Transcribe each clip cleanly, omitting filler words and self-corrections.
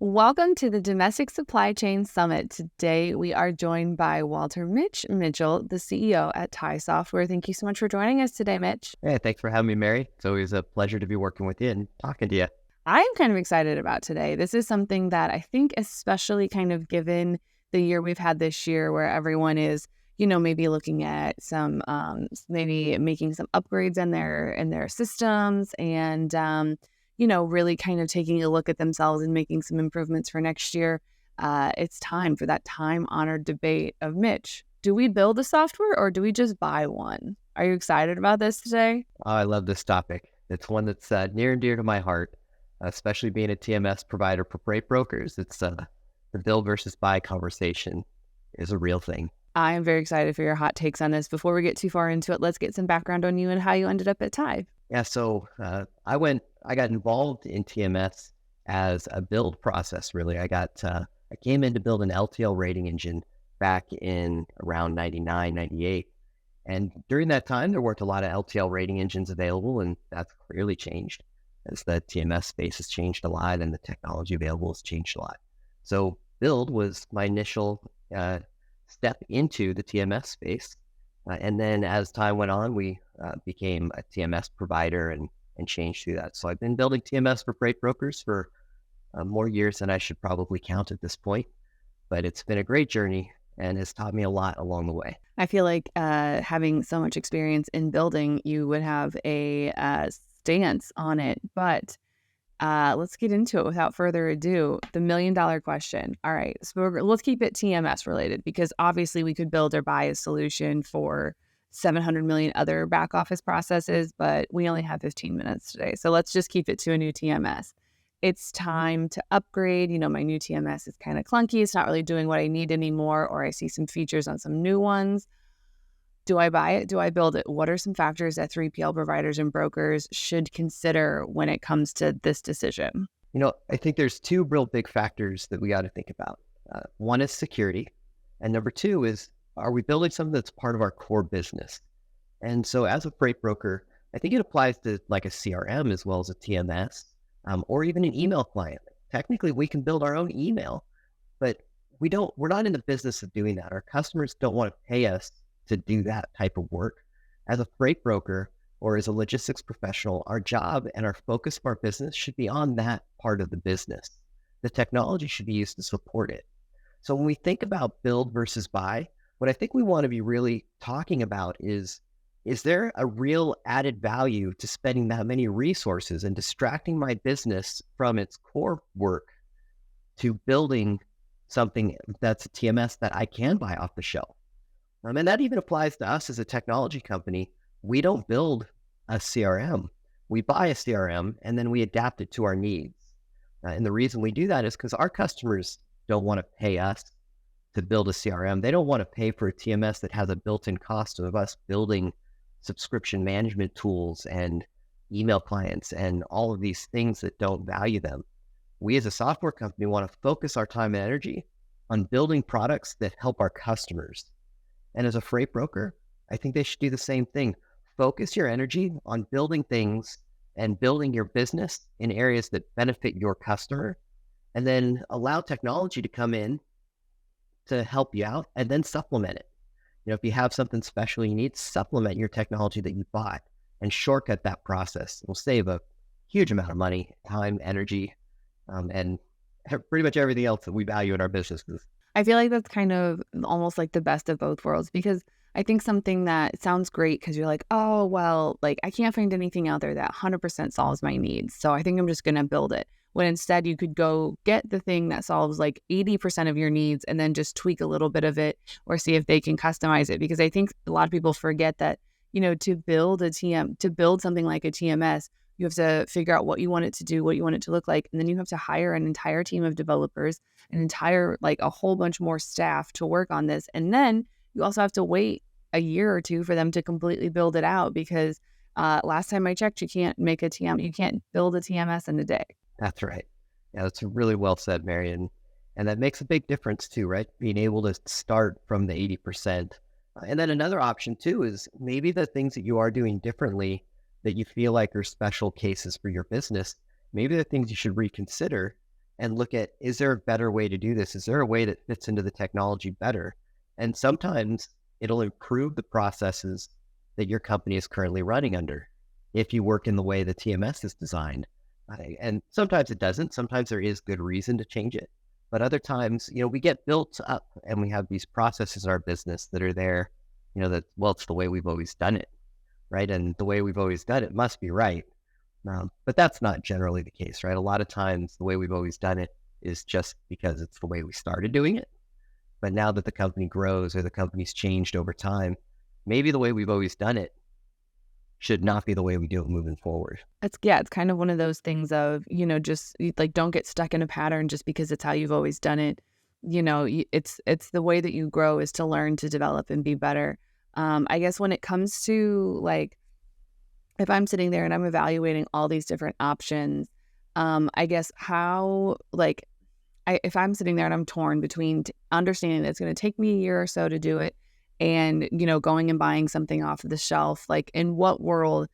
Welcome to the Domestic Supply Chain Summit. Today, we are joined by Mitch Mitchell, the CEO at Tai Software. Thank you so much for joining us today, Mitch. Hey, thanks for having me, Mary. It's always a pleasure to be working with you and talking to you. I am kind of excited about today. This is something that I think, especially kind of given the year we've had this year where everyone is, maybe looking at some, maybe making some upgrades in their systems and, really kind of taking a look at themselves and making some improvements for next year. It's time for that time-honored debate of Mitch. Do we build a software or do we just buy one? Are you excited about this today? Oh, I love this topic. It's one that's near and dear to my heart, especially being a TMS provider for freight brokers. It's the build versus buy conversation is a real thing. I am very excited for your hot takes on this. Before we get too far into it, let's get some background on you and how you ended up at Tai. Yeah, so I got involved in TMS as a build process, really. I came in to build an LTL rating engine back in around 99, 98. And during that time, there weren't a lot of LTL rating engines available, and that's clearly changed as the TMS space has changed a lot and the technology available has changed a lot. So build was my initial step into the TMS space. And then as time went on, we became a TMS provider and changed through that. So I've been building TMS for freight brokers for more years than I should probably count at this point. But it's been a great journey and has taught me a lot along the way. I feel like having so much experience in building, you would have a stance on it. But let's get into it without further ado. The $1 million question. All right, so let's keep it TMS related because obviously we could build or buy a solution for 700 million other back office processes, but we only have 15 minutes today. So let's just keep it to a new TMS. It's time to upgrade. My new TMS is kind of clunky. It's not really doing what I need anymore, or I see some features on some new ones. Do I buy it? Do I build it? What are some factors that 3PL providers and brokers should consider when it comes to this decision? I think there's two real big factors that we got to think about. One is security, and number two is, are we building something that's part of our core business? And so as a freight broker, I think it applies to like a CRM as well as a TMS, or even an email client. Technically, we can build our own email, but we're not in the business of doing that. Our customers don't want to pay us to do that type of work. As a freight broker or as a logistics professional, our job and our focus of our business should be on that part of the business. The technology should be used to support it. So when we think about build versus buy, what I think we want to be really talking about is there a real added value to spending that many resources and distracting my business from its core work to building something that's a TMS that I can buy off the shelf? And that even applies to us as a technology company. We don't build a CRM. We buy a CRM and then we adapt it to our needs. And the reason we do that is because our customers don't want to pay us to build a CRM. They don't want to pay for a TMS that has a built-in cost of us building subscription management tools and email clients and all of these things that don't value them. We as a software company want to focus our time and energy on building products that help our customers. And as a freight broker, I think they should do the same thing. Focus your energy on building things and building your business in areas that benefit your customer, and then allow technology to come in to help you out and then supplement it. If you have something special you need, supplement your technology that you bought and shortcut that process. It will save a huge amount of money, time, energy, and pretty much everything else that we value in our businesses. I feel like that's kind of almost like the best of both worlds because I think something that sounds great because you're like, oh, well, like I can't find anything out there that 100% solves my needs. So I think I'm just going to build it. When instead you could go get the thing that solves like 80% of your needs and then just tweak a little bit of it or see if they can customize it. Because I think a lot of people forget that, to build something like a TMS, you have to figure out what you want it to do, what you want it to look like. And then you have to hire an entire team of developers, a whole bunch more staff to work on this. And then you also have to wait a year or two for them to completely build it out because last time I checked, you can't build a TMS in a day. That's right. Yeah, that's really well said, Mary. And that makes a big difference too, right? Being able to start from the 80%. And then another option too is maybe the things that you are doing differently that you feel like are special cases for your business, maybe the things you should reconsider and look at, is there a better way to do this? Is there a way that fits into the technology better? And sometimes it'll improve the processes that your company is currently running under if you work in the way the TMS is designed. And sometimes it doesn't. Sometimes there is good reason to change it. But other times, we get built up and we have these processes in our business that are there, that, well, it's the way we've always done it, right? And the way we've always done it must be right. But that's not generally the case, right? A lot of times the way we've always done it is just because it's the way we started doing it. But now that the company grows or the company's changed over time, maybe the way we've always done it should not be the way we do it moving forward. It's kind of one of those things of, just like, don't get stuck in a pattern just because it's how you've always done it. It's the way that you grow is to learn, to develop, and be better. I guess when it comes to, like, if I'm sitting there and I'm evaluating all these different options, I guess how, like, if I'm sitting there and I'm torn between understanding that it's going to take me a year or so to do it and, going and buying something off of the shelf, like, in what world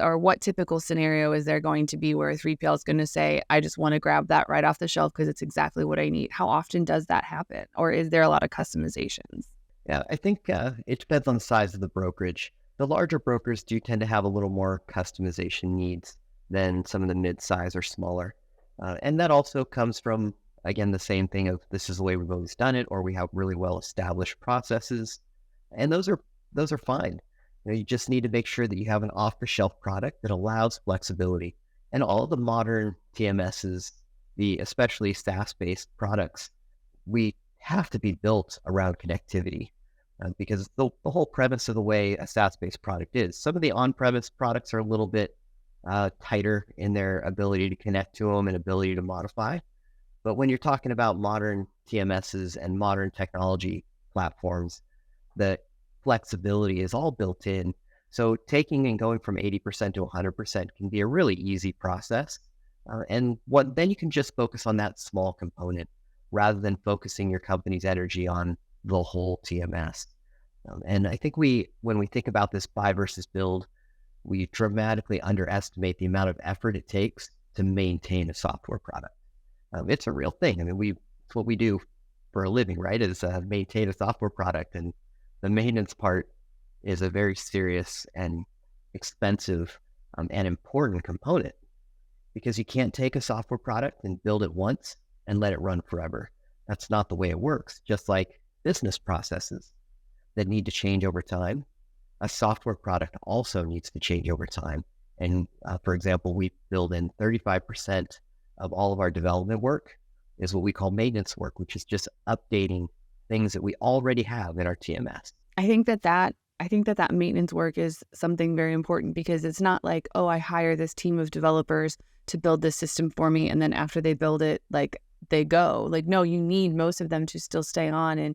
or what typical scenario is there going to be where a 3PL is going to say, I just want to grab that right off the shelf because it's exactly what I need? How often does that happen? Or is there a lot of customizations? Yeah, I think it depends on the size of the brokerage. The larger brokers do tend to have a little more customization needs than some of the mid-size or smaller. And that also comes from, again, the same thing of, this is the way we've always done it, or we have really well-established processes. And those are fine. You just need to make sure that you have an off-the-shelf product that allows flexibility. And all of the modern TMSs, especially SaaS-based products, we have to be built around connectivity. Because the whole premise of the way a SaaS-based product is. Some of the on-premise products are a little bit tighter in their ability to connect to them and ability to modify. But when you're talking about modern TMSs and modern technology platforms, the flexibility is all built in. So taking and going from 80% to 100% can be a really easy process. And then you can just focus on that small component rather than focusing your company's energy on the whole TMS. And I think when we think about this buy versus build, we dramatically underestimate the amount of effort it takes to maintain a software product. It's a real thing. I mean, it's what we do for a living, right? Is maintain a software product, and the maintenance part is a very serious and expensive and important component, because you can't take a software product and build it once and let it run forever. That's not the way it works. Just like business processes that need to change over time, a software product also needs to change over time. And for example, we build in 35% of all of our development work is what we call maintenance work, which is just updating things that we already have in our TMS. I think that maintenance work is something very important, because it's not like, oh, I hire this team of developers to build this system for me, and then after they build it, like, they go. Like, no, you need most of them to still stay on and,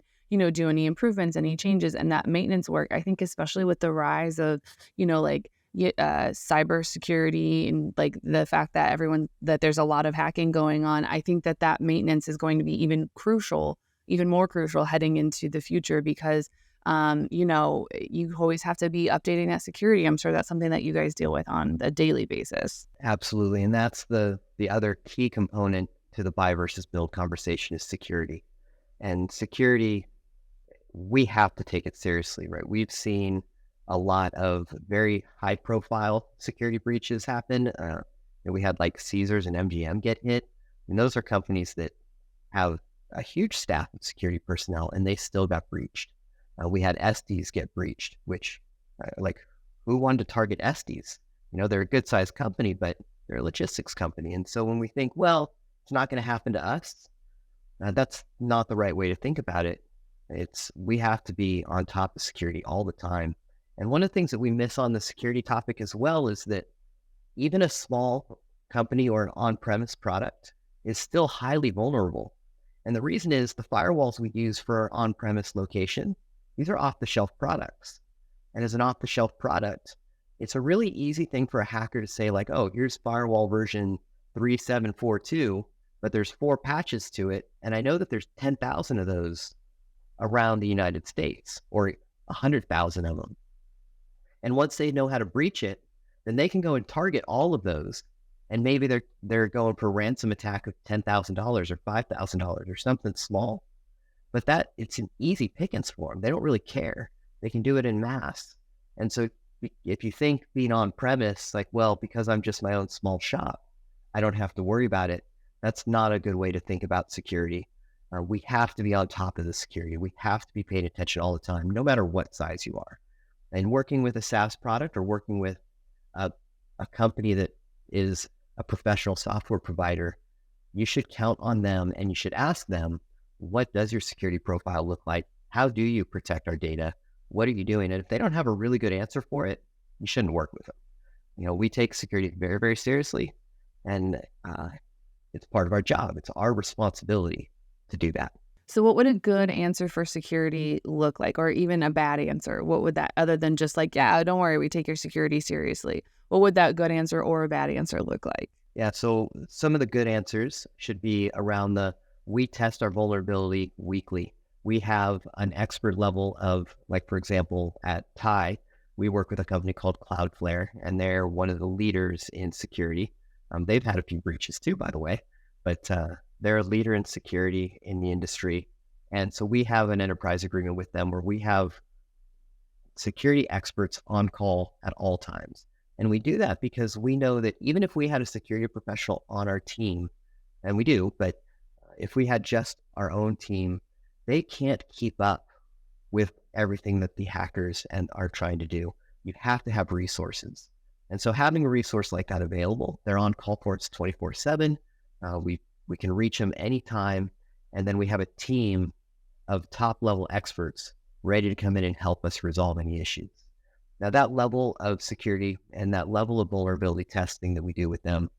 do any improvements, any changes. And that maintenance work, I think, especially with the rise of, cybersecurity and, like, the fact that that there's a lot of hacking going on, I think that maintenance is going to be even more crucial heading into the future, because you always have to be updating that security. I'm sure that's something that you guys deal with on a daily basis. Absolutely. And that's the other key component to the buy versus build conversation is security. And security, we have to take it seriously, right? We've seen a lot of very high profile security breaches happen. We had like Caesars and MGM get hit. And those are companies that have a huge staff of security personnel, and they still got breached. We had Estes get breached, which who wanted to target Estes? They're a good sized company, but they're a logistics company. And so when we think, well, it's not going to happen to us, that's not the right way to think about it. We have to be on top of security all the time. And one of the things that we miss on the security topic as well is that even a small company or an on-premise product is still highly vulnerable. And the reason is the firewalls we use for our on-premise location, these are off-the-shelf products. And as an off-the-shelf product, it's a really easy thing for a hacker to say, like, oh, here's firewall version 3742, but there's 4 patches to it. And I know that there's 10,000 of those around the United States, or 100,000 of them. And once they know how to breach it, then they can go and target all of those and maybe they're going for a ransom attack of $10,000 or $5,000 or something small. But it's an easy pickings for them. They don't really care. They can do it in mass. And so if you think being on premise, like, well, because I'm just my own small shop, I don't have to worry about it. That's not a good way to think about security. We have to be on top of the security. We have to be paying attention all the time, no matter what size you are. And working with a SaaS product or working with a, a company that is a professional software provider, you should count on them and you should ask them, what does your security profile look like? How do you protect our data? What are you doing? And if they don't have a really good answer for it, you shouldn't work with them. We take security very, very seriously, and it's part of our job. It's our responsibility to do that. So what would a good answer for security look like, or even a bad answer? What would that, other than just like, yeah, don't worry, we take your security seriously. What would that good answer or a bad answer look like? Yeah, so some of the good answers should be around we test our vulnerability weekly. We have an expert level of, like, for example, at Tai, we work with a company called Cloudflare, and they're one of the leaders in security. They've had a few breaches too, by the way, but they're a leader in security in the industry. And so we have an enterprise agreement with them where we have security experts on call at all times. And we do that because we know that even if we had a security professional on our team, and we do, but if we had just our own team, they can't keep up with everything that the hackers are trying to do. You have to have resources. And so having a resource like that available, they're on call for us 24/7. We can reach them anytime. And then we have a team of top level experts ready to come in and help us resolve any issues. Now, that level of security and that level of vulnerability testing that we do with them,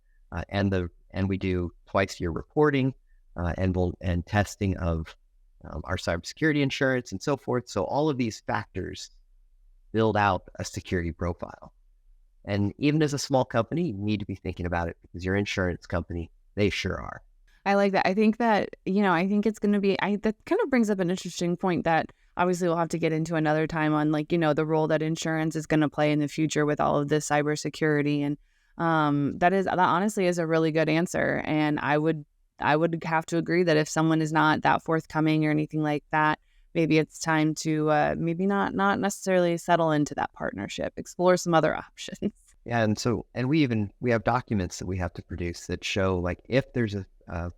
and we do twice a year reporting, and testing of our cybersecurity insurance and so forth. So all of these factors build out a security profile. And even as a small company, you need to be thinking about it because your insurance company, they sure are. I like that. I think that, I think it's going to be, that kind of brings up an interesting point that obviously we'll have to get into another time on, like, the role that insurance is going to play in the future with all of this cybersecurity. And that honestly is a really good answer. And I would have to agree that if someone is not that forthcoming or anything like that, maybe it's time to maybe not necessarily settle into that partnership, explore some other options. Yeah, and we have documents that we have to produce that show, like, if there's a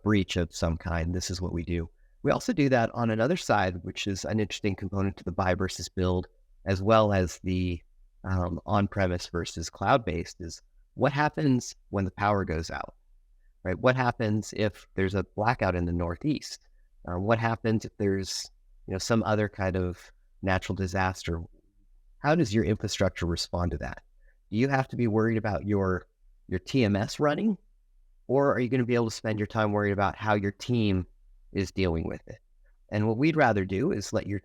breach of some kind, this is what we do. We also do that on another side, which is an interesting component to the buy versus build, as well as the on-premise versus cloud-based, is what happens when the power goes out, right? What happens if there's a blackout in the Northeast? What happens if there's some other kind of natural disaster? How does your infrastructure respond to that? Do you have to be worried about your TMS running, or are you going to be able to spend your time worried about how your team is dealing with it? And what we'd rather do is let you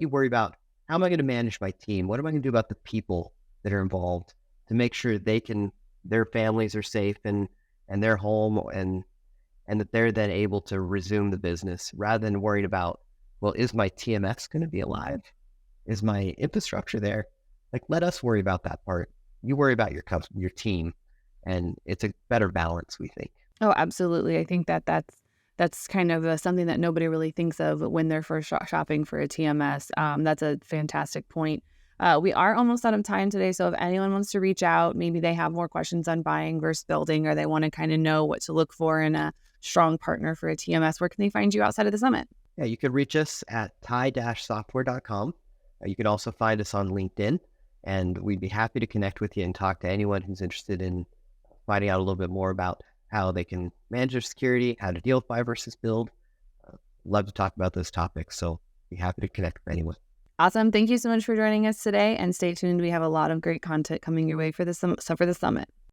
worry about, how am I going to manage my team? What am I going to do about the people that are involved to make sure their families are safe and they're home and that they're then able to resume the business, rather than worried about, well, is my TMS going to be alive? Is my infrastructure there? Like, let us worry about that part. You worry about your team, and it's a better balance, we think. Oh, absolutely. I think that's kind of something that nobody really thinks of when they're first shopping for a TMS. That's a fantastic point. We are almost out of time today, so if anyone wants to reach out, maybe they have more questions on buying versus building, or they want to kind of know what to look for in a strong partner for a TMS, where can they find you outside of the summit? Yeah, you could reach us at tai-software.com. You can also find us on LinkedIn, and we'd be happy to connect with you and talk to anyone who's interested in finding out a little bit more about how they can manage their security, how to deal with buy versus build. Love to talk about those topics, so be happy to connect with anyone. Awesome. Thank you so much for joining us today, and stay tuned. We have a lot of great content coming your way for the summit.